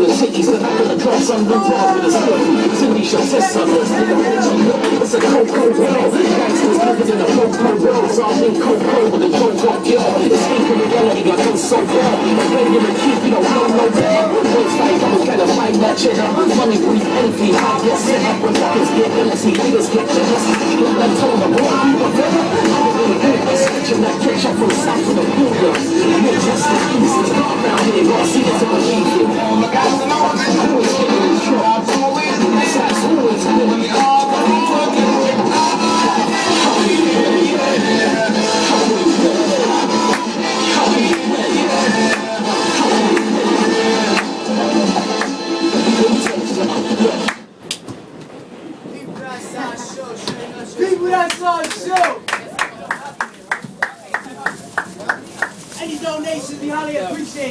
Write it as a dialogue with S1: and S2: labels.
S1: the chickies, the back of the class, I'm the dog with a stick. Cindy shall test her, first nigga, it's a cold world. Gangsters living in a cold world, so I'm in cold with a cold girl. Escaping reality, I go so well. I'm ready to keep, you don't know no better. Once fight, I was trying to find that cheddar. Money, grief, envy, I get set up when pockets get empty, haters get jealous. Get left on the boy, I'm a better. I'm in the air, sketching that catch up from the south to the border. Midwest to the east, it's dark down here, y'all see this in the media. Always getting in trouble. That's always been.
S2: People that's on show. Any donations, we highly appreciate.